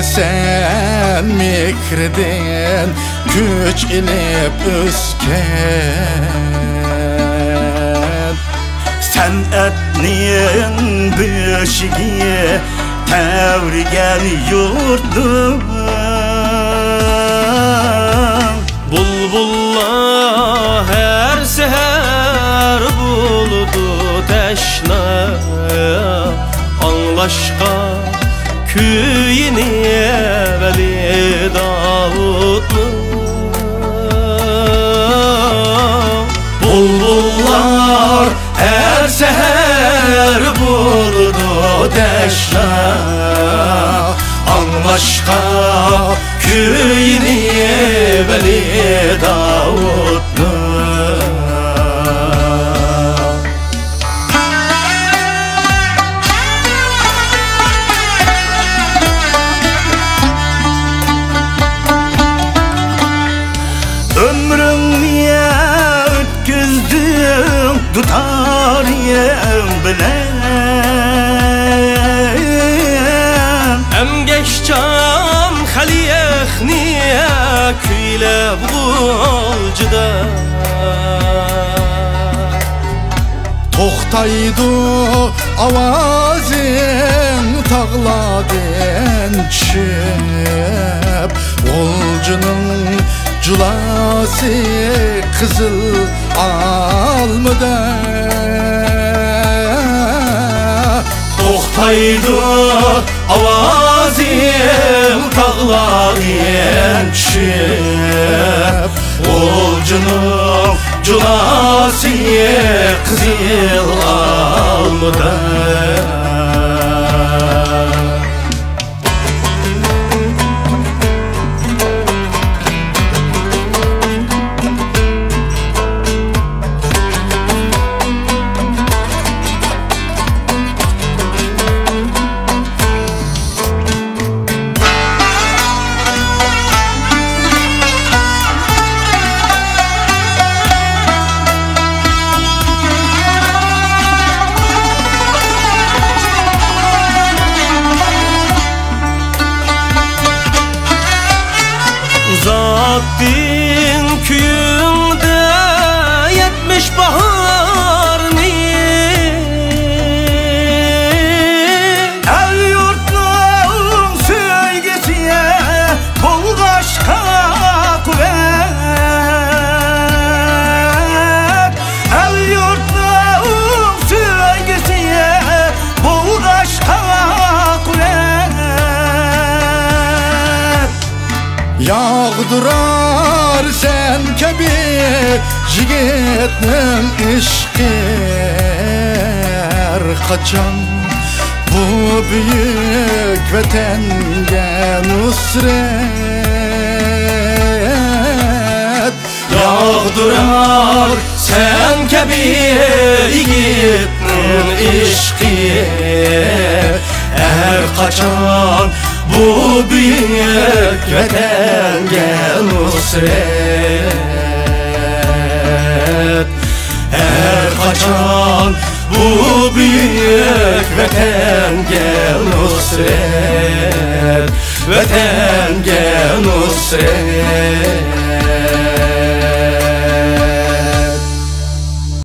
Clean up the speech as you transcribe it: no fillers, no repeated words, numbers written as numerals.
sen mikrden güç ilip ösken. Sen etniyen beşiğe tevrigen yurdum. Bulbullar her seher buldu teşna, anlaşka köyini Veli Davutlu. Bulbullar her seher buldu teşna, anlaşka köyini Veli Davutlu. Ömrümü ötküzdüm tutar yem bilen. Emgeşcan haliyekniye küyle bulcuda. Toxtaydı avazın tağladın çöp, Olcunun culası kızıl almıda. Toxtaydı avazın tağladın çöp, Olcunun culası kızıl almıda. Uzattın köyünde 70 baharını. El yurtluğun sevgisiye bol aşka kuvvet. El yurtluğun sevgisiye bol aşka kuvvet. Yağdırar sen kebi yigitnin işki, her kaçan bu büyük vatanga nusret. Yağdırar sen kebi yigitnin işki, her kaçan bu büyük vatanga nusret. Her kaçan bu büyük vatanga nusret, vatanga nusret.